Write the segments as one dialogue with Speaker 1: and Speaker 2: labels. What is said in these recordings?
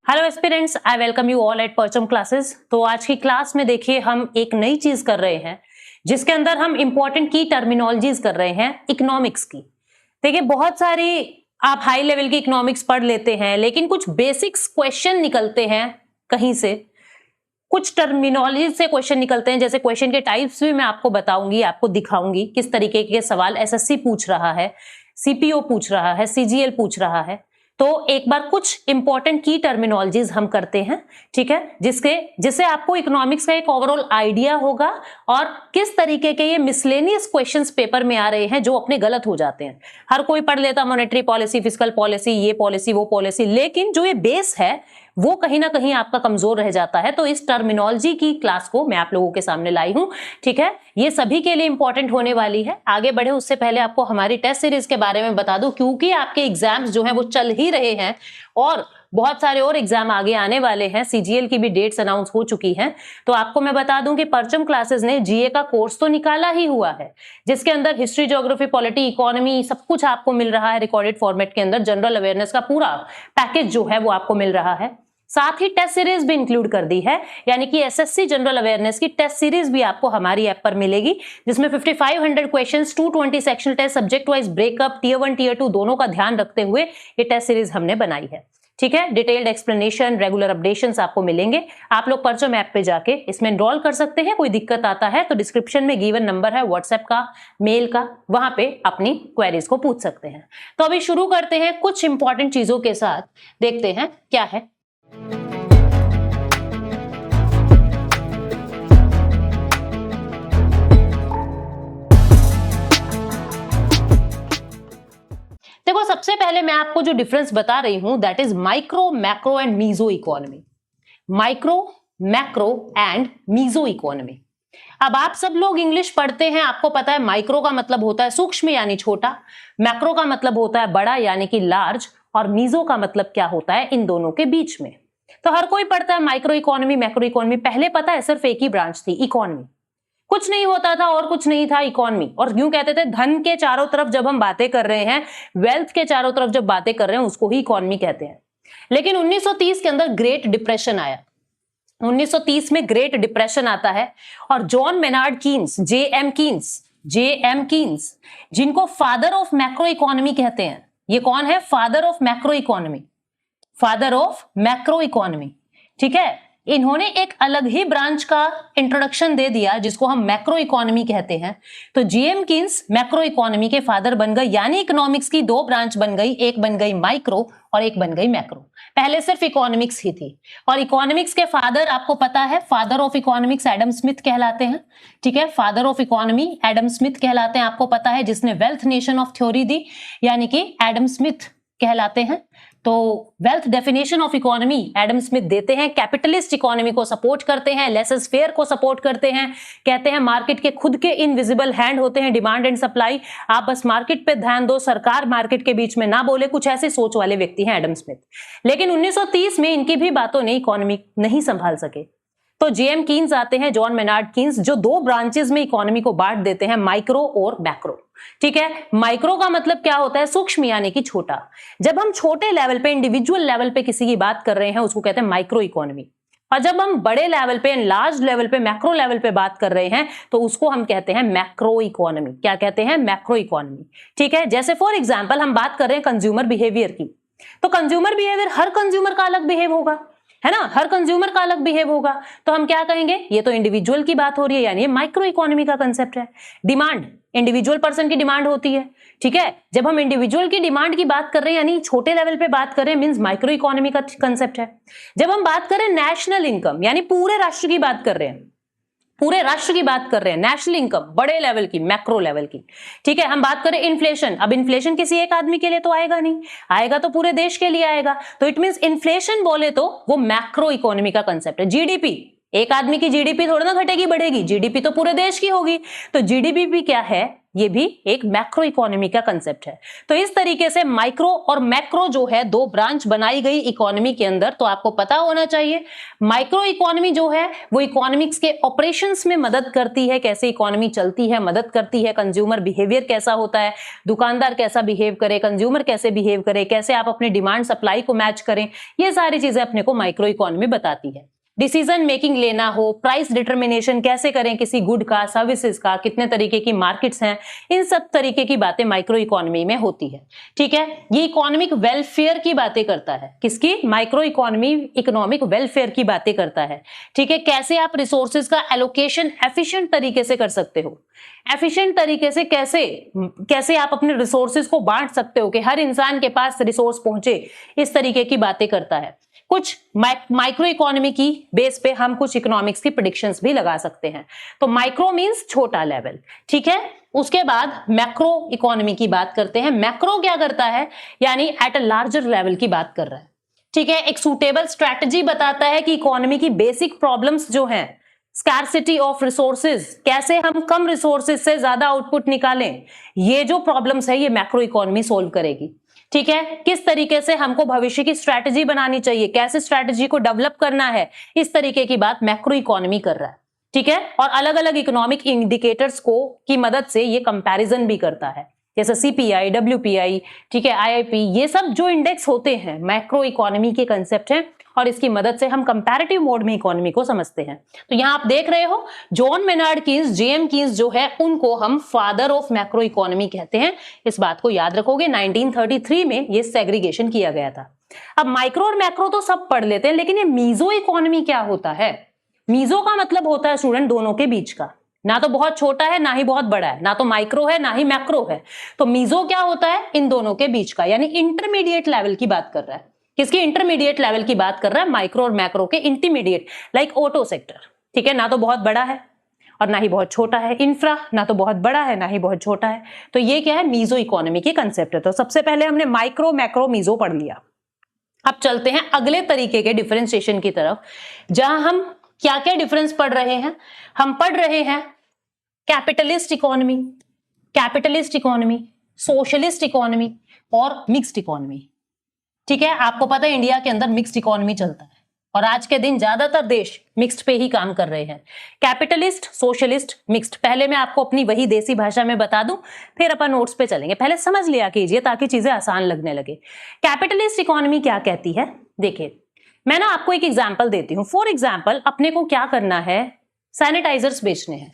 Speaker 1: Hello aspirants, I welcome you all at परचम classes. तो आज की क्लास में देखिए हम एक नई चीज कर रहे हैं जिसके अंदर हम इंपॉर्टेंट की टर्मिनोलॉजीज कर रहे हैं इकोनॉमिक्स की। देखिए बहुत सारी आप हाई लेवल की इकोनॉमिक्स पढ़ लेते हैं लेकिन कुछ बेसिक्स क्वेश्चन निकलते हैं कहीं से, कुछ टर्मिनोलॉजी से क्वेश्चन निकलते हैं। जैसे क्वेश्चन के टाइप्स भी मैं आपको बताऊंगी, आपको दिखाऊंगी किस तरीके के सवाल एसएससी पूछ रहा है, सीपीओ पूछ रहा है, सीजीएल पूछ रहा है। तो एक बार कुछ इंपॉर्टेंट की टर्मिनोलॉजीज हम करते हैं, ठीक है, जिससे आपको इकोनॉमिक्स का एक ओवरऑल आइडिया होगा और किस तरीके के ये मिसलेनियस क्वेश्चंस पेपर में आ रहे हैं जो अपने गलत हो जाते हैं। हर कोई पढ़ लेता मॉनेटरी पॉलिसी, फिस्कल पॉलिसी, ये पॉलिसी वो पॉलिसी, लेकिन जो ये बेस है वो कहीं ना कहीं आपका कमजोर रह जाता है। तो इस टर्मिनोलॉजी की क्लास को मैं आप लोगों के सामने लाई हूं, ठीक है। ये सभी के लिए इंपॉर्टेंट होने वाली है। आगे बढ़े उससे पहले आपको हमारी टेस्ट सीरीज के बारे में बता दूं, क्योंकि आपके एग्जाम्स जो हैं वो चल ही रहे हैं और बहुत सारे और एग्जाम आगे आने वाले हैं। सीजीएल की भी डेट्स अनाउंस हो चुकी हैं। तो आपको मैं बता दूं कि परचम क्लासेस ने जीए का कोर्स तो निकाला ही हुआ है, जिसके अंदर हिस्ट्री, ज्योग्राफी, पॉलिटी, इकोनॉमी सब कुछ आपको मिल रहा है रिकॉर्डेड फॉर्मेट के अंदर। जनरल अवेयरनेस का पूरा पैकेज जो है वो आपको मिल रहा है। साथ ही टेस्ट सीरीज भी इंक्लूड कर दी है, यानी कि एसएससी जनरल अवेयरनेस की टेस्ट सीरीज भी आपको हमारी ऐप पर मिलेगी, जिसमें 5500 questions, 220 sectional test, subject wise breakup, tier 1 tier 2 दोनों का ध्यान रखते हुए ये टेस्ट सीरीज हमने बनाई है, ठीक है। डिटेल्ड एक्सप्लेनेशन, रेगुलर अपडेशंस आपको मिलेंगे। आप लोग परचम ऐप पे जाके इसमें एनरोल कर सकते हैं। कोई दिक्कत आता है तो डिस्क्रिप्शन में गिवन नंबर है व्हाट्सएप का, मेल का, वहां पे अपनी क्वेरीज को पूछ सकते हैं। तो अभी शुरू करते हैं कुछ इंपॉर्टेंट चीजों के साथ, देखते हैं क्या है। देखो सबसे पहले मैं आपको जो डिफरेंस बता रही हूं that is micro, macro and meso economy. Micro, macro and meso economy. अब आप सब लोग इंग्लिश पढ़ते हैं, आपको पता है माइक्रो का मतलब होता है सूक्ष्म यानी छोटा, मैक्रो का मतलब होता है बड़ा यानी कि लार्ज, और मीजो का मतलब क्या होता है इन दोनों के बीच में। तो हर कोई पढ़ता है माइक्रो इकोनॉमी, मैक्रो इकोनॉमी। पहले पता है सिर्फ एक ही ब्रांच थी, इकोनॉमी। कुछ नहीं होता था और कुछ नहीं था, इकोनॉमी। और यूं कहते थे धन के चारों तरफ जब हम बातें कर रहे हैं, वेल्थ के चारों तरफ जब बातें कर रहे हैं, उसको ही इकोनॉमी कहते हैं। लेकिन 1930 के अंदर ग्रेट डिप्रेशन आया। 1930 में ग्रेट डिप्रेशन आता है और John Maynard Keynes, JM Keynes, जिनको फादर ऑफ मैक्रो इकोनॉमी कहते हैं। ये कौन है? Father of macro economy, father of macro economy, ठीक है। इन्होंने एक अलग ही ब्रांच का इंट्रोडक्शन दे दिया जिसको हम मैक्रो इकोनॉमी कहते हैं। तो जीएम कीन्स मैक्रो इकोनॉमी के फादर बन गए, यानी इकोनॉमिक्स की दो ब्रांच बन गई, एक बन गई माइक्रो और एक बन गई मैक्रो। पहले सिर्फ इकोनॉमिक्स ही थी। और इकोनॉमिक्स के फादर आपको पता है, father of economics Adam Smith कहलाते हैं, ठीक है। Father of economy Adam Smith कहलाते हैं, आपको पता है, जिसने वेल्थ नेशन ऑफ थ्योरी दी, यानी कि एडम स्मिथ कहलाते हैं। तो wealth definition of economy Adam Smith देते हैं। कैपिटलिस्ट इकोनॉमी को सपोर्ट करते हैं, लेसस फेयर को सपोर्ट करते हैं। कहते हैं मार्केट के खुद के इनविजिबल हैंड होते हैं, डिमांड एंड सप्लाई, आप बस मार्केट पे ध्यान दो, सरकार मार्केट के बीच में ना बोले। कुछ ऐसी सोच वाले व्यक्ति हैं एडम स्मिथ। लेकिन 1930 में इनकी भी बातों ने इकोनॉमी नहीं संभाल सके। तो जेएम कीन्स आते हैं, जॉन मेनार्ड कीन्स, जो दो ब्रांचेस में इकोनॉमी को बांट देते हैं, माइक्रो और मैक्रो, ठीक है। माइक्रो का मतलब क्या होता है? सूक्ष्म यानी कि छोटा। जब हम छोटे लेवल पे, इंडिविजुअल लेवल पे किसी की बात कर रहे हैं उसको कहते हैं माइक्रो इकोनॉमी। और जब हम बड़े लेवल पे, लार्ज लेवल पे, मैक्रो लेवल पे बात कर रहे हैं तो उसको हम कहते हैं मैक्रो इकोनॉमी। क्या कहते हैं? मैक्रो इकोनॉमी, ठीक है। जैसे फॉर एग्जाम्पल हम बात कर रहे हैं कंज्यूमर बिहेवियर की, तो कंज्यूमर बिहेवियर, हर कंज्यूमर का अलग बिहेव होगा, है ना, हर कंज्यूमर का अलग बिहेव होगा। तो हम क्या कहेंगे? ये तो इंडिविजुअल की बात हो रही है, यानी ये माइक्रो इकोनॉमी का कंसेप्ट है। डिमांड, इंडिविजुअल पर्सन की डिमांड होती है, ठीक है। जब हम इंडिविजुअल की डिमांड की बात कर रहे हैं, यानी छोटे लेवल पे बात कर रहे हैं, मींस माइक्रो इकोनॉमी का कंसेप्ट है। जब हम बात करें नेशनल इनकम, यानी पूरे राष्ट्र की बात कर रहे हैं, पूरे राष्ट्र की बात कर रहे हैं, नेशनल इनकम बड़े लेवल की, मैक्रो लेवल की, ठीक है। हम बात करें इन्फ्लेशन, अब इन्फ्लेशन किसी एक आदमी के लिए तो आएगा नहीं, आएगा तो पूरे देश के लिए आएगा। तो इट मींस इन्फ्लेशन बोले तो वो मैक्रो इकोनॉमी का कंसेप्ट है। जीडीपी, एक आदमी की जीडीपी थोड़ा ना घटेगी बढ़ेगी, जीडीपी तो पूरे देश की होगी। तो जीडीपी भी क्या है, ये भी एक मैक्रो इकोनॉमी का कंसेप्ट है। तो इस तरीके से माइक्रो और मैक्रो जो है दो ब्रांच बनाई गई इकोनॉमी के अंदर। तो आपको पता होना चाहिए माइक्रो इकोनॉमी जो है वो इकोनॉमिक्स के ऑपरेशंस में मदद करती है, कैसे इकोनॉमी चलती है, मदद करती है, कंज्यूमर बिहेवियर कैसा होता है, दुकानदार कैसा बिहेव करे, कंज्यूमर कैसे बिहेव करे, कैसे आप अपने डिमांड सप्लाई को मैच करें, ये सारी चीजें अपने को माइक्रो इकोनॉमी बताती है। डिसीजन मेकिंग लेना हो, प्राइस डिटर्मिनेशन कैसे करें किसी गुड का, सर्विसेज का, कितने तरीके की मार्केट्स हैं, इन सब तरीके की बातें माइक्रो इकोनॉमी में होती है। ठीक है, ये इकोनॉमिक वेलफेयर की बातें करता है। किसकी? माइक्रो इकोनॉमी इकोनॉमिक वेलफेयर की बातें करता है। ठीक है, कैसे आप रिसोर्सेज का एलोकेशन एफिशिएंट तरीके से कर सकते हो, एफिशिएंट तरीके से कैसे आप अपने रिसोर्सेज को बांट सकते हो कि हर इंसान के पास रिसोर्स पहुंचे, इस तरीके की बातें करता है। कुछ माइक्रो इकोनॉमी की बेस पे हम कुछ इकोनॉमिक्स की प्रेडिक्शंस भी लगा सकते हैं। तो माइक्रो मींस छोटा लेवल, ठीक है। उसके बाद मैक्रो इकोनॉमी की बात करते हैं। मैक्रो क्या करता है, यानी एट अ लार्जर लेवल की बात कर रहा है। ठीक है, एक सूटेबल स्ट्रैटेजी बताता है कि इकोनॉमी की बेसिक प्रॉब्लम्स जो हैं, स्कैर्सिटी ऑफ रिसोर्सेज, कैसे हम कम रिसोर्सेज से ज्यादा आउटपुट निकालें, ये जो प्रॉब्लम्स है ये मैक्रो इकोनॉमी सोल्व करेगी। ठीक है, किस तरीके से हमको भविष्य की स्ट्रैटेजी बनानी चाहिए, कैसे स्ट्रैटेजी को डेवलप करना है, इस तरीके की बात मैक्रो इकोनॉमी कर रहा है। ठीक है, और अलग अलग इकोनॉमिक इंडिकेटर्स को की मदद से ये कंपैरिजन भी करता है, जैसे सीपीआई, डब्ल्यूपीआई, ठीक है, आईआईपी, ये सब जो इंडेक्स होते हैं मैक्रो इकोनॉमी के कंसेप्ट हैं और इसकी मदद से हम कंपैरेटिव मोड में इकोनॉमी को समझते हैं। तो यहां आप देख रहे हो John Maynard Keynes, JM Keynes जो है उनको हम फादर ऑफ मैक्रो इकोनॉमी कहते हैं। इस बात को याद रखोगे, 1933 में ये सेग्रीगेशन किया गया था। अब माइक्रो और मैक्रो तो सब पढ़ लेते हैं, लेकिन ये मीजो इकोनॉमी क्या होता है? मीजो का मतलब होता है स्टूडेंट दोनों के बीच का, ना तो बहुत छोटा है ना ही बहुत बड़ा है, ना तो माइक्रो है ना ही मैक्रो है। तो मीजो क्या होता है? इन दोनों के बीच का, यानी इंटरमीडिएट लेवल की बात कर रहा है। किसकी इंटरमीडिएट लेवल की बात कर रहा है? माइक्रो और मैक्रो के इंटरमीडिएट, लाइक ऑटो सेक्टर। ठीक है, ना तो बहुत बड़ा है और ना ही बहुत छोटा है। इंफ्रा ना तो बहुत बड़ा है ना ही बहुत छोटा है। तो ये क्या है? मीजो इकोनॉमी के कंसेप्ट है। तो सबसे पहले हमने माइक्रो, मैक्रो, मीजो पढ़ लिया। अब चलते हैं अगले तरीके के डिफरेंशिएशन की तरफ, जहां हम क्या क्या डिफरेंस पढ़ रहे हैं। हम पढ़ रहे हैं कैपिटलिस्ट इकोनॉमी, सोशलिस्ट इकोनॉमी और मिक्स्ड इकोनॉमी। ठीक है, आपको पता है इंडिया के अंदर मिक्स्ड इकोनॉमी चलता है और आज के दिन ज्यादातर देश मिक्स्ड पे ही काम कर रहे हैं। Capitalist, socialist, mixed. पहले मैं आपको अपनी वही देसी भाषा में बता दूं, फिर अपन नोट्स पे चलेंगे। पहले समझ लिया कीजिए ताकि चीजें आसान लगने लगे। कैपिटलिस्ट इकोनॉमी क्या कहती है? देखिए, मैं ना आपको एक एग्जाम्पल देती हूँ। फॉर एग्जाम्पल, अपने को क्या करना है, सैनिटाइजर्स बेचने हैं।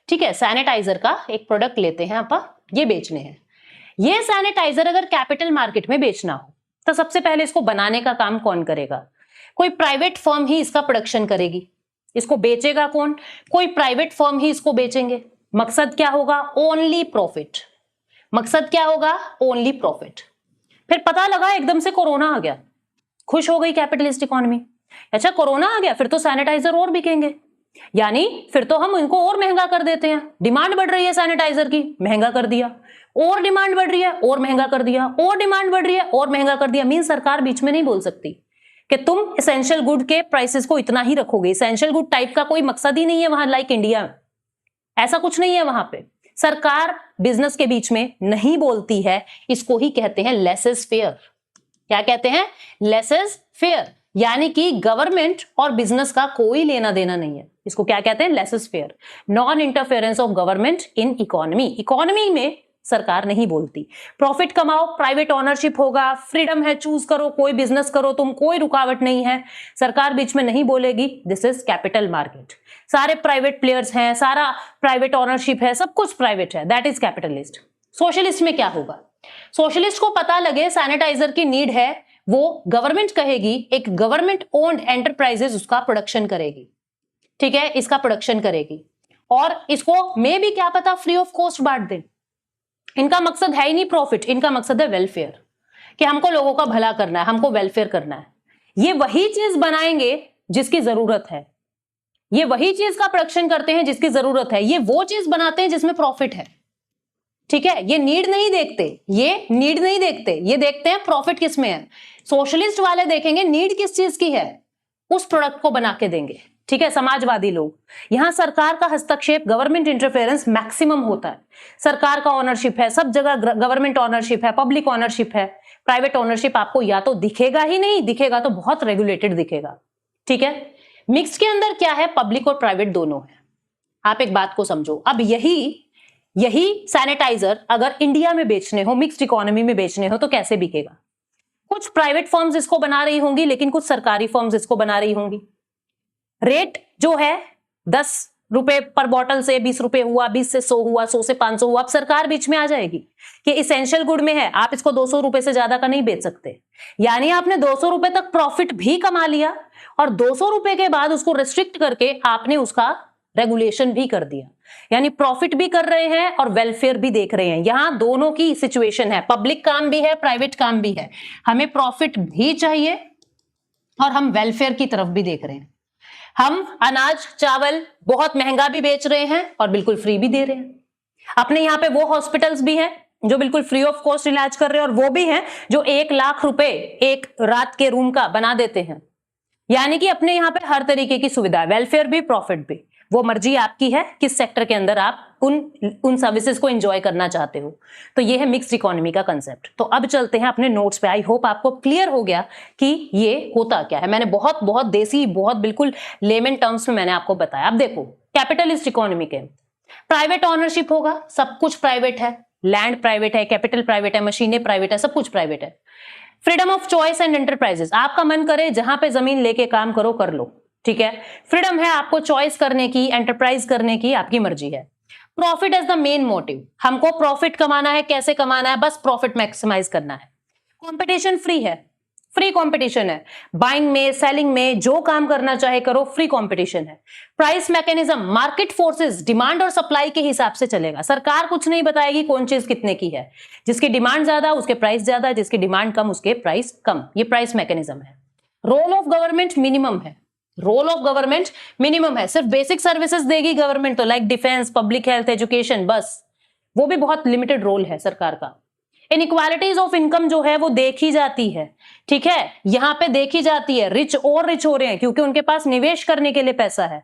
Speaker 1: ठीक है, सैनिटाइजर का एक प्रोडक्ट लेते हैं अपन, ये बेचने हैं। ये सैनिटाइजर अगर कैपिटल मार्केट में बेचना हो तो सबसे पहले इसको बनाने का काम कौन करेगा? कोई प्राइवेट फर्म ही इसका प्रोडक्शन करेगी। इसको बेचेगा कौन? कोई प्राइवेट फर्म ही इसको बेचेंगे। मकसद क्या होगा? Only profit. मकसद क्या होगा? Only profit. फिर पता लगा एकदम से कोरोना आ गया, खुश हो गई कैपिटलिस्ट इकोनॉमी। अच्छा, कोरोना आ गया, फिर तो सैनिटाइजर और बिकेंगे, यानी फिर तो हम इनको और महंगा कर देते हैं। डिमांड बढ़ रही है सैनिटाइजर की, महंगा कर दिया, और डिमांड बढ़ रही है और महंगा कर दिया, और डिमांड बढ़ रही है और महंगा कर दिया। मीन सरकार बीच में नहीं बोल सकती कि तुम एसेंशियल गुड के प्राइसेस को इतना ही रखोगे। एसेंशियल गुड टाइप का कोई मकसद ही नहीं है वहां, लाइक इंडिया में ऐसा कुछ नहीं है। वहां पे सरकार बिजनेस के बीच में नहीं बोलती है। इसको ही कहते हैं लेस इज फेयर। क्या कहते हैं? लेस इज फेयर, यानी कि गवर्नमेंट और बिजनेस का कोई लेना देना नहीं है। इसको क्या कहते हैं? Less is fair, non interference of government in economy. Economy में सरकार नहीं बोलती। प्रॉफिट कमाओ, प्राइवेट ओनरशिप होगा, फ्रीडम है, चूज करो, कोई बिजनेस करो तुम, कोई रुकावट नहीं है, सरकार बीच में नहीं बोलेगी। This is capital market. सारे प्राइवेट प्लेयर्स हैं, सारा प्राइवेट ओनरशिप है, सब कुछ प्राइवेट है। That is capitalist. सोशलिस्ट में क्या होगा? सोशलिस्ट को पता लगे सैनिटाइजर की नीड है, वो गवर्नमेंट कहेगी, एक गवर्नमेंट ओन्ड एंटरप्राइजेस उसका प्रोडक्शन करेगी। ठीक है, इसका प्रोडक्शन करेगी और इसको मे भी क्या पता फ्री ऑफ कॉस्ट बांट दे। इनका मकसद है ही नहीं प्रॉफिट, इनका मकसद है वेलफेयर, कि हमको लोगों का भला करना है, हमको वेलफेयर करना है। ये वही चीज बनाएंगे जिसकी जरूरत है, ये वही चीज का प्रोडक्शन करते हैं जिसकी जरूरत है, ये वो चीज बनाते हैं जिसमें प्रॉफिट है। ठीक है, ये नीड नहीं देखते, ये नीड नहीं देखते, ये देखते हैं प्रॉफिट किस में है। सोशलिस्ट वाले देखेंगे नीड किस चीज की है, उस प्रोडक्ट को बना के देंगे। ठीक है, समाजवादी लोग। यहां सरकार का हस्तक्षेप, गवर्नमेंट इंटरफेरेंस मैक्सिमम होता है। सरकार का ओनरशिप है, सब जगह गवर्नमेंट ओनरशिप है, पब्लिक ओनरशिप है। प्राइवेट ओनरशिप आपको या तो दिखेगा ही नहीं, दिखेगा तो बहुत रेगुलेटेड दिखेगा। ठीक है, मिक्स्ड के अंदर क्या है, पब्लिक और प्राइवेट दोनों है। आप एक बात को समझो, अब यही सैनिटाइजर अगर इंडिया में बेचने हो, मिक्स्ड इकोनॉमी में बेचने हो, तो कैसे बिकेगा? कुछ प्राइवेट फर्म्स इसको बना रही होंगी, लेकिन कुछ सरकारी फर्म्स इसको बना रही होंगी। रेट जो है 10 रुपए पर बॉटल से 20 रुपए हुआ, 20 से 100 हुआ, 100 से 500 हुआ। अब सरकार बीच में आ जाएगी कि इसेंशियल गुड में है, आप इसको 200 रुपए से ज्यादा का नहीं बेच सकते। यानी आपने 200 रुपए तक प्रॉफिट भी कमा लिया और 200 रुपए के बाद उसको रिस्ट्रिक्ट करके आपने उसका रेगुलेशन भी कर दिया। यानी प्रॉफिट भी कर रहे हैं और वेलफेयर भी देख रहे हैं। यहां दोनों की सिचुएशन है, पब्लिक काम भी है, प्राइवेट काम भी है। हमें प्रॉफिट भी चाहिए और हम वेलफेयर की तरफ भी देख रहे हैं। हम अनाज चावल बहुत महंगा भी बेच रहे हैं और बिल्कुल फ्री भी दे रहे हैं। अपने यहाँ पे वो हॉस्पिटल्स भी हैं जो बिल्कुल फ्री ऑफ कॉस्ट इलाज कर रहे हैं और वो भी हैं जो 1 लाख रुपए एक रात के रूम का बना देते हैं। यानी कि अपने यहाँ पे हर तरीके की सुविधा, वेलफेयर भी, प्रॉफिट भी। वो मर्जी आपकी है किस सेक्टर के अंदर आप उन सर्विसेज को एंजॉय करना चाहते हो। तो ये है मिक्स्ड इकोनॉमी का कंसेप्ट। तो अब चलते हैं अपने नोट्स पे। आई होप आपको क्लियर हो गया कि ये होता क्या है। मैंने बहुत देसी, बहुत बिल्कुल लेमन टर्म्स में मैंने आपको बताया। अब देखो, कैपिटलिस्ट इकोनॉमी के प्राइवेट ओनरशिप होगा, सब कुछ प्राइवेट है, लैंड प्राइवेट है, कैपिटल प्राइवेट है, मशीनें प्राइवेट है, सब कुछ प्राइवेट है। Freedom of choice and enterprises, आपका मन करे जहां पे जमीन लेके काम करो, कर लो। ठीक है, फ्रीडम है आपको चॉइस करने की, एंटरप्राइज करने की, आपकी मर्जी है। Profit as the main motive, हमको प्रॉफिट कमाना है, कैसे कमाना है, बस प्रॉफिट मैक्सिमाइज करना है। कंपटीशन फ्री है, फ्री कंपटीशन है, बाइंग में, सेलिंग में, जो काम करना चाहे करो, फ्री कंपटीशन है। Price mechanism, market forces demand और सप्लाई के हिसाब से चलेगा। सरकार कुछ नहीं बताएगी कौन चीज कितने की है। जिसकी डिमांड ज्यादा उसके प्राइस ज्यादा, जिसकी डिमांड कम उसके प्राइस कम। ये प्राइस मैकेनिज्म है। रोल ऑफ गवर्नमेंट मिनिमम है, रोल ऑफ गवर्नमेंट मिनिमम है। सिर्फ बेसिक सर्विसेज देगी गवर्नमेंट, तो like defence, public health, education, बस वो भी बहुत लिमिटेड रोल है सरकार का। इनइक्वालिटीज ऑफ इनकम जो है वो देखी जाती है। ठीक है, यहां पे देखी जाती है। रिच और रिच हो रहे हैं क्योंकि उनके पास निवेश करने के लिए पैसा है,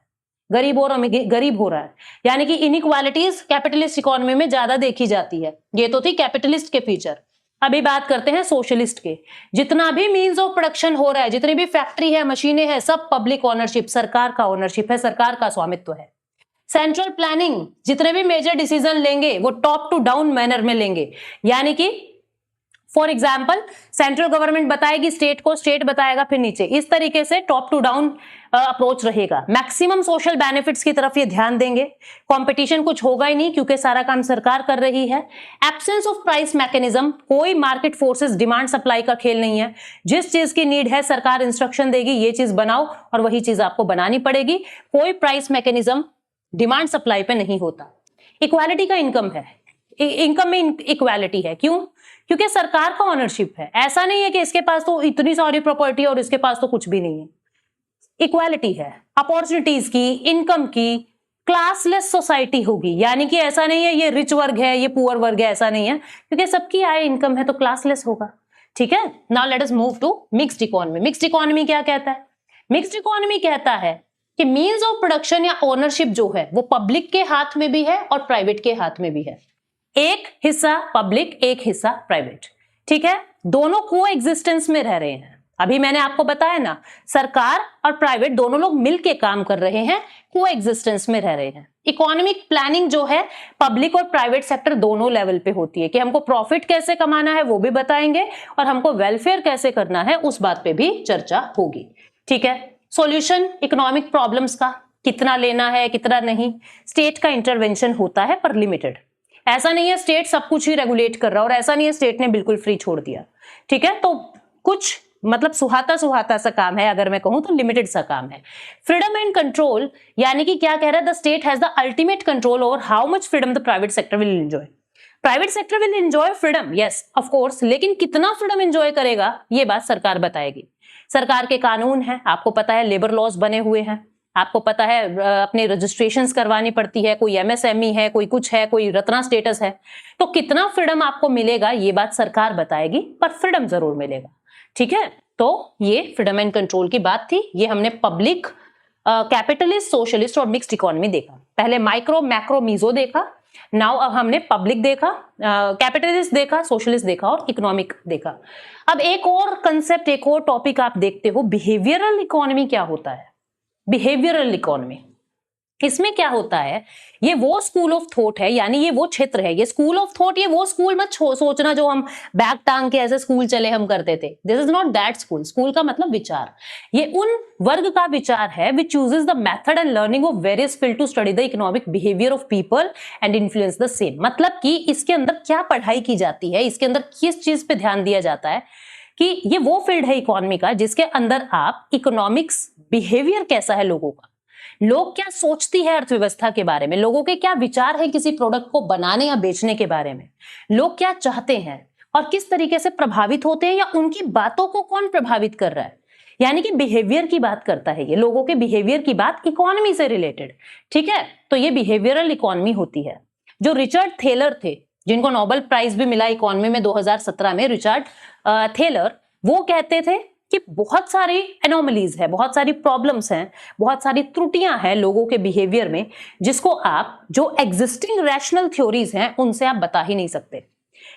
Speaker 1: गरीब और गरीब हो रहा है। यानी कि इनइक्वालिटीज कैपिटलिस्ट इकोनॉमी में ज्यादा देखी जाती है। ये तो थी कैपिटलिस्ट के फीचर। अभी बात करते हैं सोशलिस्ट के। जितना भी मीन्स ऑफ प्रोडक्शन हो रहा है, जितनी भी फैक्ट्री है, मशीनें हैं, सब पब्लिक ओनरशिप, सरकार का ओनरशिप है, सरकार का स्वामित्व है। सेंट्रल प्लानिंग, जितने भी मेजर डिसीजन लेंगे वो टॉप टू डाउन मैनर में लेंगे। यानी कि फॉर एग्जाम्पल सेंट्रल गवर्नमेंट बताएगी स्टेट को, स्टेट बताएगा फिर नीचे, इस तरीके से टॉप टू डाउन अप्रोच रहेगा। मैक्सिमम सोशल बेनिफिट्स की तरफ ये ध्यान देंगे। कंपटीशन कुछ होगा ही नहीं क्योंकि सारा काम सरकार कर रही है। एब्सेंस ऑफ प्राइस मैकेनिज्म, कोई मार्केट फोर्सेस डिमांड सप्लाई का खेल नहीं है। जिस चीज की नीड है सरकार इंस्ट्रक्शन देगी, ये चीज बनाओ, और वही चीज आपको बनानी पड़ेगी। कोई प्राइस मैकेनिज्म डिमांड सप्लाई पे नहीं होता। इक्वालिटी का इनकम है, इनकम में इक्वालिटी है। क्यों? क्योंकि सरकार का ओनरशिप है। ऐसा नहीं है कि इसके पास तो इतनी सारी प्रॉपर्टी और इसके पास तो कुछ भी नहीं है। इक्वालिटी है, अपॉर्चुनिटीज की, इनकम की, क्लासलेस सोसाइटी होगी। यानी कि ऐसा नहीं है ये रिच वर्ग है, ये पुअर वर्ग है, ऐसा नहीं है, क्योंकि सबकी आय इनकम है तो क्लासलेस होगा। ठीक है, now let us move to mixed economy. Mixed economy क्या कहता है? मिक्स्ड इकोनॉमी कहता है कि मीन्स ऑफ प्रोडक्शन या ओनरशिप जो है वो पब्लिक के हाथ में भी है और प्राइवेट के हाथ में भी है। एक हिस्सा पब्लिक, एक हिस्सा प्राइवेट। ठीक है, दोनों को एग्जिस्टेंस में रह रहे हैं। अभी मैंने आपको बताया ना, सरकार और प्राइवेट दोनों लोग मिलके काम कर रहे हैं, को एग्जिस्टेंस में रह रहे हैं। इकोनॉमिक प्लानिंग जो है पब्लिक और प्राइवेट सेक्टर दोनों लेवल पे होती है कि हमको प्रॉफिट कैसे कमाना है वो भी बताएंगे और हमको वेलफेयर कैसे करना है उस बात पे भी चर्चा होगी। ठीक है, सॉल्यूशन इकोनॉमिक प्रॉब्लम्स का, कितना लेना है कितना नहीं। स्टेट का इंटरवेंशन होता है पर लिमिटेड। ऐसा नहीं है स्टेट सब कुछ ही रेगुलेट कर रहा और ऐसा नहीं है स्टेट ने बिल्कुल फ्री छोड़ दिया। ठीक है, तो कुछ मतलब सुहाता सा काम है, अगर मैं कहूं तो लिमिटेड सा काम है। फ्रीडम एंड कंट्रोल, यानी कि क्या कह रहा है, the state has the ultimate control over how much freedom the private sector will enjoy. Private sector will enjoy freedom, yes of course, लेकिन कितना फ्रीडम एंजॉय करेगा ये बात सरकार बताएगी। सरकार के कानून है, आपको पता है लेबर लॉज बने हुए हैं, आपको पता है अपने रजिस्ट्रेशंस करवानी पड़ती है, कोई एमएसएमई है, कोई कुछ है, कोई रत्ना स्टेटस है, तो कितना फ्रीडम आपको मिलेगा ये बात सरकार बताएगी, पर फ्रीडम जरूर मिलेगा। ठीक है, तो ये फ्रीडम एंड कंट्रोल की बात थी। ये हमने पब्लिक कैपिटलिस्ट, सोशलिस्ट और मिक्स्ड इकोनॉमी देखा। पहले माइक्रो, मैक्रो, मीजो देखा। नाउ अब हमने पब्लिक देखा, कैपिटलिस्ट देखा, सोशलिस्ट देखा और इकोनॉमिक देखा। अब एक और कंसेप्ट, एक और टॉपिक आप देखते हो, बिहेवियरल इकोनॉमी क्या होता है। बिहेवियरल इकोनॉमी, इसमें क्या होता है, ये वो स्कूल ऑफ थॉट है, यानी ये वो क्षेत्र है, ये स्कूल ऑफ थॉट, ये वो स्कूल मत सोचना जो हम बैग टांग के ऐसे स्कूल चले हम करते थे। This is not that school. School का मतलब विचार, ये उन वर्ग का विचार है which chooses the method and learning of various field to study the economic behaviour of people and influence the same. मतलब कि इसके अंदर क्या पढ़ाई की जाती है, इसके अंदर किस चीज पे ध्यान दिया जाता है, कि ये वो फील्ड है इकोनॉमी का जिसके अंदर आप इकोनॉमिक्स बिहेवियर कैसा है लोगों का, लोग क्या सोचती है अर्थव्यवस्था के बारे में, लोगों के क्या विचार है किसी प्रोडक्ट को बनाने या बेचने के बारे में, लोग क्या चाहते हैं और किस तरीके से प्रभावित होते हैं, या उनकी बातों को कौन प्रभावित कर रहा है, यानी कि बिहेवियर की बात करता है ये, लोगों के बिहेवियर की बात इकोनॉमी से रिलेटेड। ठीक है, तो ये बिहेवियरल इकोनॉमी होती है। जो रिचर्ड थेलर थे, जिनको नोबेल प्राइज भी मिला इकोनॉमी में 2017 में, रिचर्ड थेलर, वो कहते थे कि बहुत सारी एनोमलीज है, बहुत सारी प्रॉब्लम्स हैं, बहुत सारी त्रुटियां हैं लोगों के बिहेवियर में, जिसको आप जो एग्जिस्टिंग रैशनल थ्योरीज हैं उनसे आप बता ही नहीं सकते,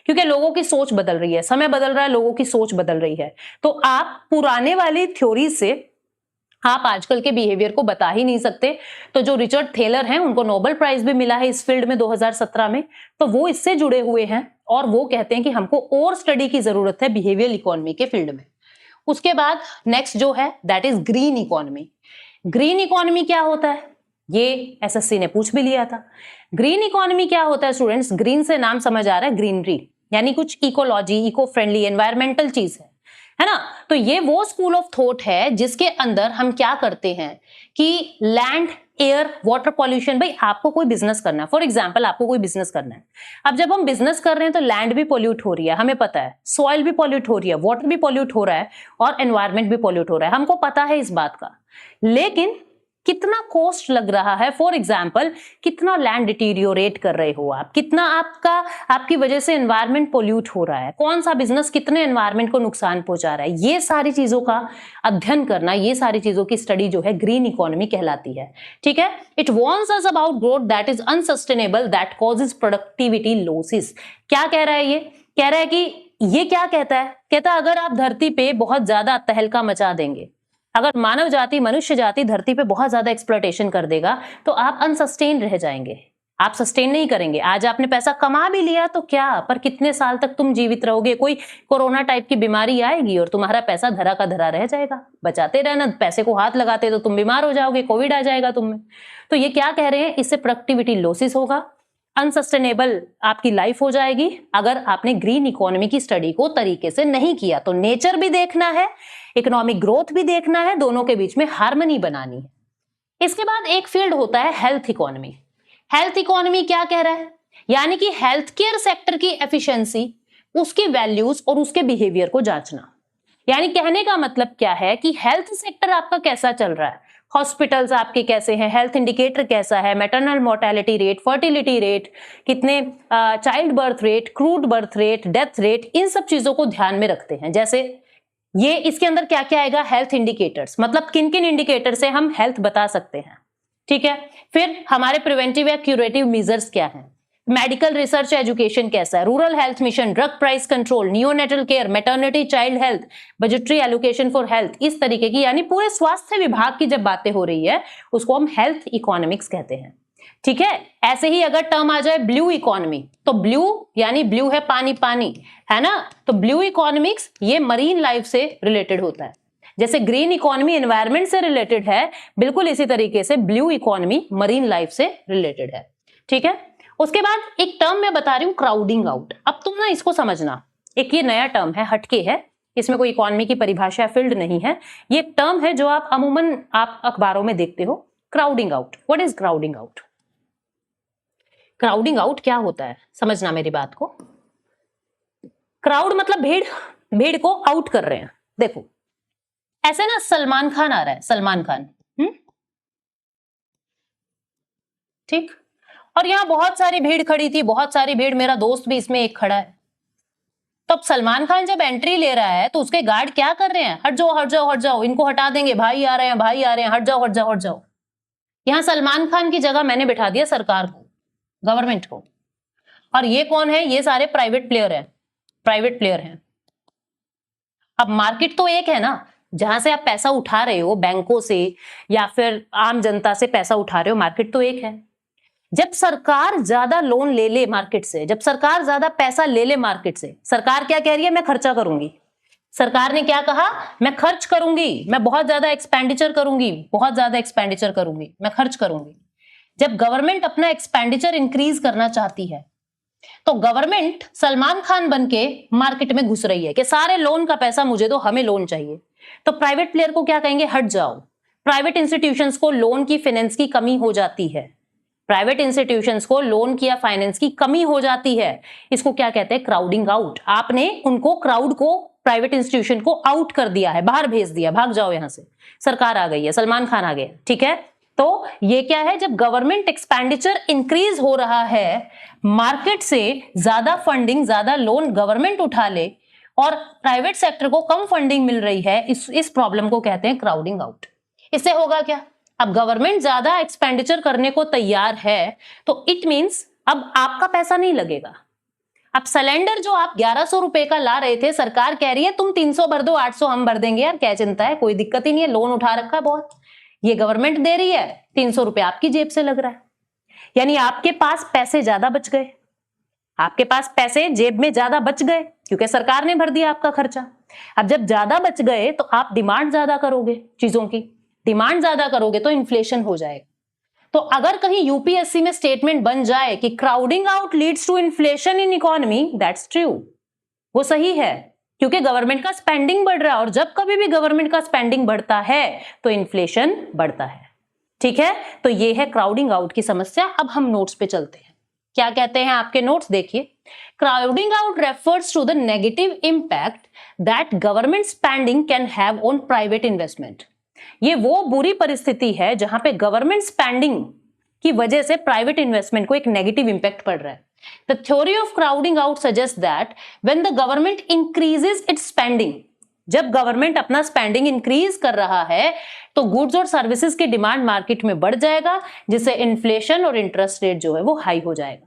Speaker 1: क्योंकि लोगों की सोच बदल रही है, समय बदल रहा है, लोगों की सोच बदल रही है। तो आप पुराने वाली थ्योरीज से आप आजकल के बिहेवियर को बता ही नहीं सकते। तो जो रिचर्ड थेलर हैं, उनको नोबेल प्राइज भी मिला है इस फील्ड में 2017 में, तो वो इससे जुड़े हुए हैं और वो कहते हैं कि हमको और स्टडी की जरूरत है बिहेवियर इकोनॉमी के फील्ड में। उसके बाद नेक्स्ट जो है that is green economy. Green economy क्या होता है, ये एसएससी ने पूछ भी लिया था। ग्रीन इकोनॉमी क्या होता है स्टूडेंट्स, ग्रीन से नाम समझ आ रहा है, ग्रीनरी, यानी कुछ इकोलॉजी, इको फ्रेंडली, एनवायरमेंटल चीज है ना। तो ये वो स्कूल ऑफ थॉट है जिसके अंदर हम क्या करते हैं कि लैंड, एयर, वाटर पॉल्यूशन, भाई आपको कोई बिजनेस करना है, फॉर एग्जांपल आपको कोई बिजनेस करना है, अब जब हम बिजनेस कर रहे हैं तो लैंड भी पॉल्यूट हो रही है, हमें पता है, सॉइल भी पॉल्यूट हो रही है, वाटर भी पॉल्यूट हो रहा है और एनवायरमेंट भी पॉल्यूट हो रहा है, हमको पता है इस बात का। लेकिन कितना कॉस्ट लग रहा है, फॉर एग्जाम्पल कितना लैंड डिटीरियोरेट कर रहे हो आप, कितना आपकी वजह से एनवायरमेंट पोल्यूट हो रहा है, कौन सा बिजनेस कितने एनवायरमेंट को नुकसान पहुंचा रहा है, ये सारी चीजों का अध्ययन करना, ये सारी चीजों की स्टडी जो है ग्रीन इकोनॉमी कहलाती है। ठीक है, it warns us about growth that is unsustainable that causes productivity losses. क्या कह रहा है ये, कह रहा है कि ये क्या कहता है, कहता है अगर आप धरती पे बहुत ज्यादा तहलका मचा देंगे, अगर मानव जाति, मनुष्य जाति धरती पे बहुत ज्यादा एक्सप्लॉयटेशन कर देगा तो आप अनसस्टेन रह जाएंगे, आप सस्टेन नहीं करेंगे। आज आपने पैसा कमा भी लिया तो क्या, पर कितने साल तक तुम जीवित रहोगे, कोई कोरोना टाइप की बीमारी आएगी और तुम्हारा पैसा धरा का धरा रह जाएगा। बचाते रहना, पैसे को हाथ लगाते तो तुम बीमार हो जाओगे, कोविड आ जाएगा तुम में। तो ये क्या कह रहे हैं, इससे प्रोडक्टिविटी लॉसेस होगा, अनसस्टेनेबल आपकी लाइफ हो जाएगी अगर आपने ग्रीन इकोनॉमी की स्टडी को तरीके से नहीं किया। तो नेचर भी देखना है, इकोनॉमिक ग्रोथ भी देखना है, दोनों के बीच में हार्मनी बनानी है। इसके बाद एक फील्ड होता है हेल्थ इकोनॉमी। हेल्थ इकोनॉमी क्या कह रहा है, यानी कि हेल्थ केयर सेक्टर की एफिशिएंसी, उसकी वैल्यूज और उसके बिहेवियर को जांचना। यानी कहने का मतलब क्या है कि हेल्थ सेक्टर आपका कैसा चल रहा है, हॉस्पिटल्स आपके कैसे हैं, हेल्थ इंडिकेटर कैसा है, maternal mortality rate, fertility rate, कितने child birth rate, crude birth rate, death rate, इन सब चीजों को ध्यान में रखते हैं। जैसे ये इसके अंदर क्या क्या आएगा, हेल्थ इंडिकेटर्स, मतलब किन किन इंडिकेटर से हम हेल्थ बता सकते हैं। ठीक है, फिर हमारे प्रिवेंटिव या क्यूरेटिव मेजर्स क्या हैं, मेडिकल रिसर्च एजुकेशन कैसा है, rural health mission, drug price control, neonatal care, maternity child health, budgetary allocation for health, इस तरीके की, यानी पूरे स्वास्थ्य विभाग की जब बातें हो रही है उसको हम हेल्थ इकोनॉमिक्स कहते हैं। ठीक है, ऐसे ही अगर टर्म आ जाए ब्लू इकोनॉमी, तो ब्लू यानी ब्लू है पानी, पानी है ना, तो ब्लू इकोनॉमिक्स ये मरीन लाइफ से रिलेटेड होता है। जैसे ग्रीन इकोनॉमी एनवायरमेंट से रिलेटेड है, बिल्कुल इसी तरीके से ब्लू इकोनॉमी मरीन लाइफ से रिलेटेड है। ठीक है, उसके बाद एक टर्म मैं बता रही हूं, क्राउडिंग आउट। अब तुम ना इसको समझना, एक ये नया टर्म है, हटके है, इसमें कोई इकोनॉमी की परिभाषा फील्ड नहीं है, ये टर्म है जो आप अमूमन आप अखबारों में देखते हो। Crowding out, what is crowding out? Crowding out क्या होता है, समझना मेरी बात को। क्राउड मतलब भीड़, भीड़ को आउट कर रहे हैं। देखो ऐसे ना सलमान खान आ रहा है, सलमान खान, ठीक, और यहां बहुत सारी भीड़ खड़ी थी, बहुत सारी भीड़, मेरा दोस्त भी इसमें एक खड़ा है। तो तो अब सलमान खान जब एंट्री ले रहा है तो उसके गार्ड क्या कर रहे हैं, हट जाओ हट जाओ हट जाओ, इनको हटा देंगे, भाई आ रहे हैं भाई आ रहे हैं, हट जाओ हट जाओ हट जाओ। यहां सलमान खान की जगह मैंने बिठा दिया सरकार को, गवर्नमेंट को। और ये कौन है, ये सारे प्राइवेट प्लेयर हैं, प्राइवेट प्लेयर हैं। अब मार्केट तो एक है ना, जहां से आप पैसा उठा रहे हो बैंकों से या फिर आम जनता से पैसा उठा रहे हो, मार्केट तो एक है। जब सरकार ज्यादा लोन ले ले मार्केट से, जब सरकार ज्यादा पैसा ले ले मार्केट से, सरकार क्या कह रही है, मैं खर्चा करूंगी। सरकार ने क्या कहा, मैं खर्च करूंगी, मैं बहुत ज्यादा एक्सपेंडिचर करूंगी, बहुत ज्यादा एक्सपेंडिचर करूंगी, मैं खर्च करूंगी। जब गवर्नमेंट अपना एक्सपेंडिचर इंक्रीज करना चाहती है तो गवर्नमेंट सलमान खान बनके मार्केट में घुस रही है कि सारे लोन का पैसा मुझे दो, हमें लोन चाहिए। तो प्राइवेट प्लेयर को क्या कहेंगे, हट जाओ। प्राइवेट इंस्टीट्यूशंस को लोन की फाइनेंस की कमी हो जाती है, प्राइवेट इंस्टीट्यूशंस को लोन की या फाइनेंस की कमी हो जाती है। इसको क्या कहते हैं, क्राउडिंग आउट। आपने उनको, क्राउड को, प्राइवेट इंस्टीट्यूशन को आउट कर दिया है, बाहर भेज दिया, भाग जाओ यहां से, सरकार आ गई है, सलमान खान आ गया, ठीक है। तो ये क्या है, जब गवर्नमेंट एक्सपेंडिचर इंक्रीज हो रहा है, मार्केट से ज्यादा फंडिंग, ज्यादा लोन गवर्नमेंट उठा ले और प्राइवेट सेक्टर को कम फंडिंग मिल रही है, इस प्रॉब्लम को कहते हैं क्राउडिंग आउट। इससे होगा क्या, अब गवर्नमेंट ज्यादा एक्सपेंडिचर करने को तैयार है तो इट मींस अब आपका पैसा नहीं लगेगा। अब सिलेंडर जो आप 1100 रुपए का ला रहे थे, सरकार कह रही है तुम 300 भर दो, 800 हम भर देंगे, यार क्या चिंता है, कोई दिक्कत ही नहीं है, लोन उठा रखा है बहुत, ये गवर्नमेंट दे रही है, 300 रुपए आपकी जेब से लग रहा है। यानी आपके पास पैसे ज्यादा बच गए, आपके पास पैसे जेब में ज्यादा बच गए क्योंकि सरकार ने भर दिया आपका खर्चा। अब जब ज्यादा बच गए तो आप डिमांड ज्यादा करोगे, चीजों की डिमांड ज्यादा करोगे तो इन्फ्लेशन हो जाएगा। तो अगर कहीं यूपीएससी में स्टेटमेंट बन जाए कि crowding out leads to inflation in economy, that's true, वो सही है, क्योंकि गवर्नमेंट का स्पेंडिंग बढ़ रहा है और जब कभी भी गवर्नमेंट का स्पेंडिंग बढ़ता है तो इन्फ्लेशन बढ़ता है, ठीक है। तो ये है क्राउडिंग आउट की समस्या। अब हम नोट्स पे चलते हैं, क्या कहते हैं आपके नोट्स, देखिए। Crowding out refers to the negative impact that government spending can have on private investment. ये वो बुरी परिस्थिति है जहां पे गवर्नमेंट स्पेंडिंग की वजह से प्राइवेट इन्वेस्टमेंट को एक नेगेटिव इंपैक्ट पड़ रहा है। The theory of crowding out suggest that when the government increases it's spending, जब गवर्नमेंट अपना स्पेंडिंग इंक्रीज कर रहा है तो गुड्स और सर्विसेज की डिमांड मार्केट में बढ़ जाएगा, जिससे इन्फ्लेशन और इंटरेस्ट रेट जो है वो हाई हो जाएगा,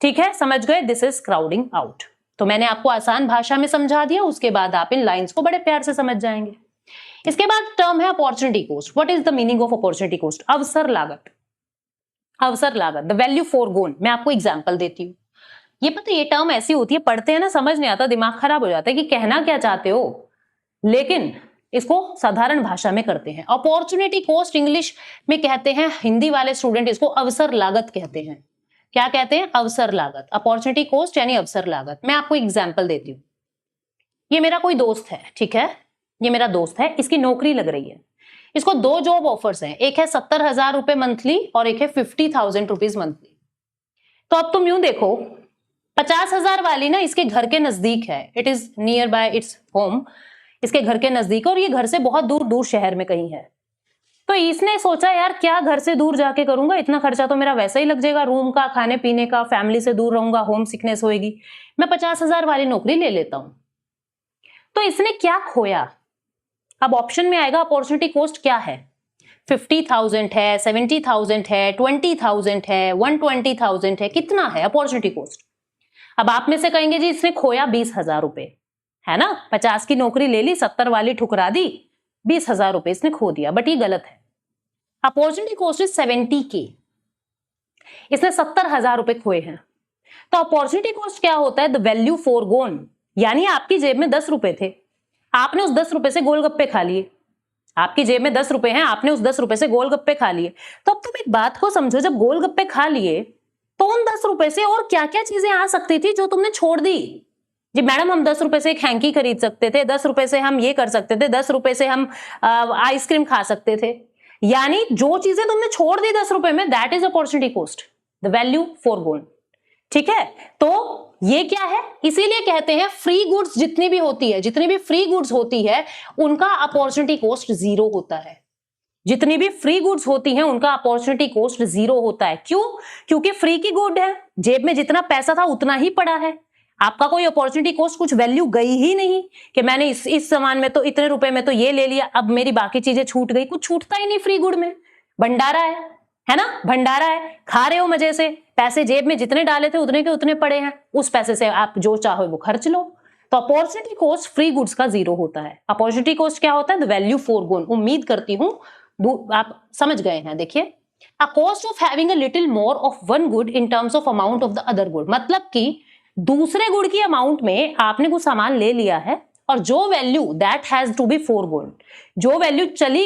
Speaker 1: ठीक है, समझ गए, दिस इज क्राउडिंग आउट। तो मैंने आपको आसान भाषा में समझा दिया, उसके बाद आप इन लाइंस को बड़े प्यार से समझ जाएंगे। इसके बाद टर्म है opportunity cost. What is the meaning of opportunity cost, अवसर लागत, अवसर लागत, द वैल्यू फोरगोन। मैं आपको एग्जांपल देती हूँ। ये पता, ये टर्म ऐसी होती है, पढ़ते हैं ना समझ नहीं आता, दिमाग खराब हो जाता है कि कहना क्या चाहते हो, लेकिन इसको साधारण भाषा में करते हैं। अपॉर्चुनिटी कॉस्ट इंग्लिश में कहते हैं, हिंदी वाले स्टूडेंट इसको अवसर लागत कहते हैं। क्या कहते हैं, अवसर लागत। अपॉर्चुनिटी कॉस्ट यानी अवसर लागत। मैं आपको एग्जांपल देती हूँ। ये मेरा कोई दोस्त है, ठीक है, ये मेरा दोस्त है, इसकी नौकरी लग रही है, इसको 2 जॉब ऑफर्स हैं, एक है 70,000 रुपए मंथली और एक है 50,000 रुपीज मंथली। तो अब तुम यूं देखो, 50,000 वाली ना इसके घर के नजदीक है, it is near by its home, इसके घर के नजदीक, और ये घर से बहुत दूर दूर शहर में कहीं है। तो इसने सोचा यार क्या घर से दूर जाके करूंगा, इतना खर्चा तो मेरा वैसा ही लग जाएगा, रूम का, खाने पीने का, फैमिली से दूर रहूंगा, होम सिकनेस होएगी, मैं 50,000 वाली नौकरी ले लेता हूं। तो इसने क्या खोया, अब ऑप्शन में आएगा अपॉर्चुनिटी कॉस्ट क्या है, 50,000 है, 70,000 है, 20,000 है, 120,000 है, कितना है अपॉर्चुनिटी कॉस्ट। अब आप में से कहेंगे जी इसने खोया 20,000 रुपए, है ना, 50 की नौकरी ले ली, 70 वाली ठुकरा दी, 20,000 रुपए इसने खो दिया, बट ये गलत है। अपॉर्चुनिटी कॉस्ट इज 70K, इसने 70,000 रुपए खोए हैं। तो अपॉर्चुनिटी कॉस्ट क्या होता है, द वैल्यू फोरगोन, यानी आपकी जेब में 10 रुपए थे, आपने उस 10 रुपए से गोलगप्पे खा लिए, आपकी जेब में 10 रुपए हैं, आपने उस 10 रुपए से गोलगप्पे खा लिए। तो अब तुम एक बात को समझो, जब गोलगप्पे खा लिए तो उन 10 रुपए से और क्या क्या चीजें आ सकती थी जो तुमने छोड़ दी। जी मैडम, हम 10 रुपए से एक हैंकी खरीद सकते थे, 10 रुपए से हम ये कर सकते थे, 10 रुपए से हम आइसक्रीम खा सकते थे, यानी जो चीजें तुमने छोड़ दी 10 रुपए में, that is opportunity cost, the value forgone, ठीक है। तो ये क्या है, इसीलिए कहते हैं फ्री गुड्स जितनी भी होती है, जितनी भी फ्री गुड्स होती है उनका अपॉर्चुनिटी कॉस्ट 0 होता है, जितनी भी फ्री गुड्स होती हैं उनका अपॉर्चुनिटी कॉस्ट 0 होता है। क्यों, क्योंकि फ्री की गुड है, जेब में जितना पैसा था उतना ही पड़ा है, आपका कोई अपॉर्चुनिटी कॉस्ट कुछ वैल्यू गई ही नहीं कि मैंने इस सामान में तो इतने रुपए में तो ये ले लिया, अब मेरी बाकी चीजें छूट गई। कुछ छूटता ही नहीं फ्री गुड में, भंडारा है ना, भंडारा है, खा रहे हो मजे से, पैसे जेब में जितने डाले थे उतने के उतने पड़े हैं, उस पैसे से आप जो चाहो वो खर्च लो। तो अपॉर्चुनिटी कॉस्ट फ्री गुड्स का 0 होता है। अपॉर्चुनिटी कॉस्ट क्या होता है? The value forgone. उम्मीद करती हूं आप समझ गए हैं। देखिए, a cost of having a little more of one good in terms of amount of the other good, मतलब कि दूसरे गुड की अमाउंट में आपने कुछ सामान ले लिया है और जो value that has to be forgone, जो वैल्यू चली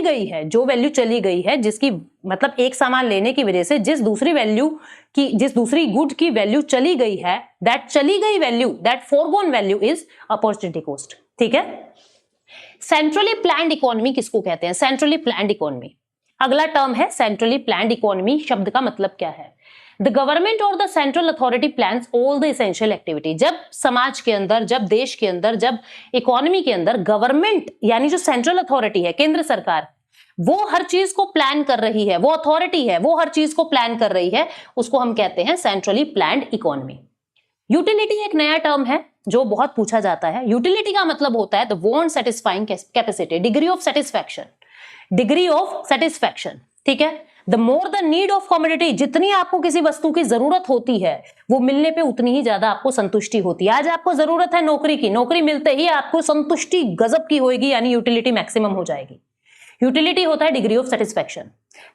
Speaker 1: गई है जिसकी मतलब एक सामान लेने की वजह से जिस दूसरी गुड की वैल्यू चली गई है, that forgone value is opportunity cost. ठीक है। सेंट्रली प्लान्ड इकोनॉमी किसको कहते हैं? सेंट्रली प्लान्ड इकोनॉमी अगला टर्म है। सेंट्रली प्लान्ड इकोनॉमी शब्द का मतलब क्या है? द गवर्नमेंट और the central authority plans all the essential activity. जब समाज के अंदर, जब देश के अंदर, जब इकोनॉमी के अंदर गवर्नमेंट यानी जो सेंट्रल अथॉरिटी है, केंद्र सरकार, वो हर चीज को प्लान कर रही है, वो अथॉरिटी है, वो हर चीज को प्लान कर रही है, उसको हम कहते हैं सेंट्रली प्लान्ड इकोनॉमी। यूटिलिटी एक नया टर्म है जो बहुत पूछा जाता है। यूटिलिटी का मतलब होता है the want satisfying capacity, degree of satisfaction, degree of satisfaction. ठीक है। The more the need of commodity, जितनी आपको किसी वस्तु की जरूरत होती है वो मिलने पे उतनी ही ज्यादा आपको संतुष्टि होती है। आज आपको जरूरत है नौकरी की, नौकरी मिलते ही आपको संतुष्टि गजब की होगी, यानी यूटिलिटी मैक्सिमम हो जाएगी। यूटिलिटी होता है डिग्री ऑफ सेटिस्फैक्शन।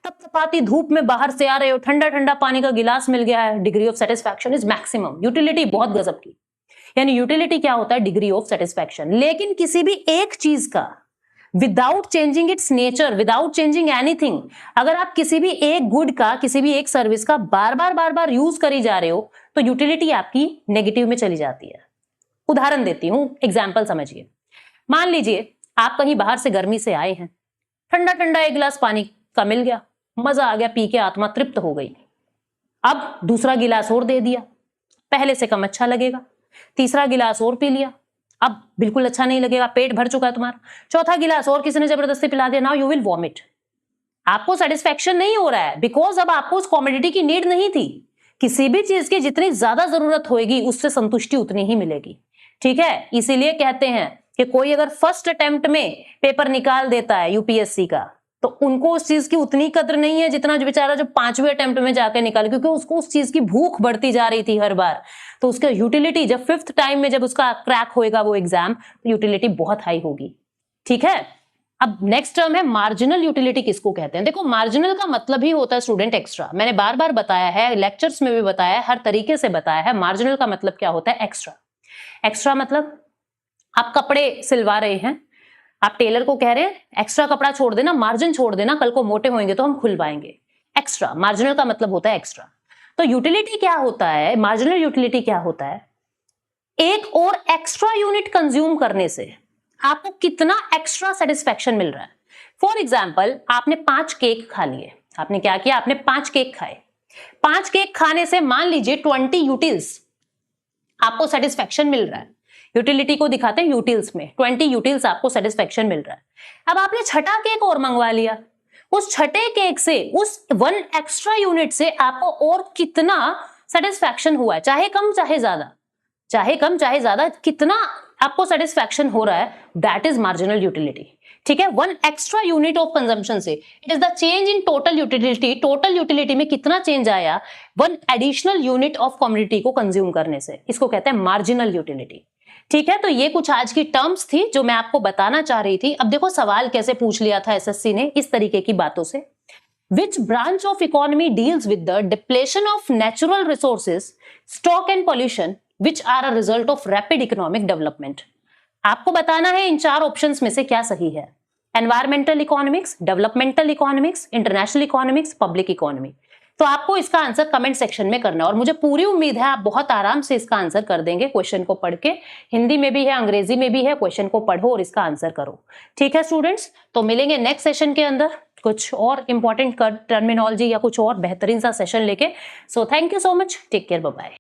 Speaker 1: तपतपाती धूप में बाहर से आ रहे हो, ठंडा ठंडा पानी का गिलास मिल गया है, degree of satisfaction is maximum. Utility बहुत गजब की, यानी यूटिलिटी क्या होता है? Degree of satisfaction. लेकिन किसी भी एक चीज का without changing it's nature, without changing anything, अगर आप किसी भी एक गुड का, किसी भी एक सर्विस का बार बार यूज करी जा रहे हो तो यूटिलिटी आपकी नेगेटिव में चली जाती है। उदाहरण देती हूं, एग्जाम्पल समझिए। मान लीजिए आप कहीं बाहर से गर्मी से आए हैं, ठंडा ठंडा एक गिलास पानी का मिल गया, मजा आ गया, पी के आत्मा तृप्त हो गई। अब दूसरा गिलास और दे दिया, पहले से कम अच्छा लगेगा। तीसरा गिलास और पी लिया, अब बिल्कुल अच्छा नहीं लगेगा, पेट भर चुका है तुम्हारा। चौथा गिलास और किसी ने जबरदस्ती पिला दिया, नाउ यू विल वॉमिट। आपको सेटिस्फैक्शन नहीं हो रहा है, बिकॉज अब आपको उस कॉमोडिटी की नीड नहीं थी। किसी भी चीज की जितनी ज्यादा जरूरत होगी उससे संतुष्टि उतनी ही मिलेगी। ठीक है। इसीलिए कहते हैं कि कोई अगर फर्स्ट अटेम्प्ट में पेपर निकाल देता है यूपीएससी का, तो उनको उस चीज की उतनी कद्र नहीं है जितना जो बेचारा जो 5वें अटेम्प्ट में जाके निकाले, क्योंकि उसको उस चीज की भूख बढ़ती जा रही थी हर बार। तो उसका यूटिलिटी जब 5th टाइम में जब उसका क्रैक होएगा वो एग्जाम, तो यूटिलिटी बहुत हाई होगी। ठीक है। अब नेक्स्ट टर्म है मार्जिनल यूटिलिटी किसको कहते हैं? देखो, मार्जिनल का मतलब ही होता है स्टूडेंट एक्स्ट्रा। मैंने बार बार बताया है, लेक्चर्स में भी बताया है, हर तरीके से बताया है। मार्जिनल का मतलब क्या होता है? एक्स्ट्रा। एक्स्ट्रा मतलब आप कपड़े सिलवा रहे हैं, आप टेलर को कह रहे हैं एक्स्ट्रा कपड़ा छोड़ देना, मार्जिन छोड़ देना, कल को मोटे होंगे तो हम खुलवाएंगे। एक्स्ट्रा, मार्जिनल का मतलब होता है एक्स्ट्रा। तो यूटिलिटी क्या होता है? मार्जिनल यूटिलिटी क्या होता है? एक और एक्स्ट्रा यूनिट कंज्यूम करने से आपको कितना एक्स्ट्रा सेटिस्फैक्शन मिल रहा है। फॉर एग्जाम्पल, आपने 5 केक खा लिए। आपने क्या किया? आपने 5 केक खाए। 5 केक खाने से मान लीजिए 20 यूटिल्स आपको सेटिस्फैक्शन मिल रहा है। यूटिलिटी को दिखाते हैं यूटिल्स में, 20 यूटिल्स आपको सेटिस्फैक्शन मिल रहा है। अब आपने छठा केक और मंगवा लिया, उस छठे केक से, उस 1 एक्स्ट्रा यूनिट से आपको और कितना सेटिस्फैक्शन हुआ है, चाहे कम चाहे ज्यादा, चाहे कम चाहे ज्यादा, कितना आपको सेटिस्फैक्शन हो रहा है, दैट इज मार्जिनल यूटिलिटी। ठीक है। 1 एक्स्ट्रा यूनिट ऑफ कंजम्पशन से it is the change in total utility. Total utility में कितना चेंज आया 1 एडिशनल यूनिट ऑफ कमोडिटी को कंज्यूम करने से, इसको कहते हैं मार्जिनल यूटिलिटी। ठीक है। तो ये कुछ आज की टर्म्स थी जो मैं आपको बताना चाह रही थी। अब देखो सवाल कैसे पूछ लिया था एसएससी ने इस तरीके की बातों से। Which branch of economy deals with the depletion of natural resources, stock and pollution which are a result of rapid economic development. आपको बताना है इन 4 ऑप्शंस में से क्या सही है। Environmental economics, developmental economics, international economics, public economy. तो आपको इसका आंसर कमेंट सेक्शन में करना है और मुझे पूरी उम्मीद है आप बहुत आराम से इसका आंसर कर देंगे। क्वेश्चन को पढ़ के, हिंदी में भी है, अंग्रेजी में भी है, क्वेश्चन को पढ़ो और इसका आंसर करो। ठीक है स्टूडेंट्स, तो मिलेंगे नेक्स्ट सेशन के अंदर कुछ और इंपॉर्टेंट टर्मिनोलॉजी या कुछ और बेहतरीन सा सेशन लेके। So thank you so much, take care, bye bye.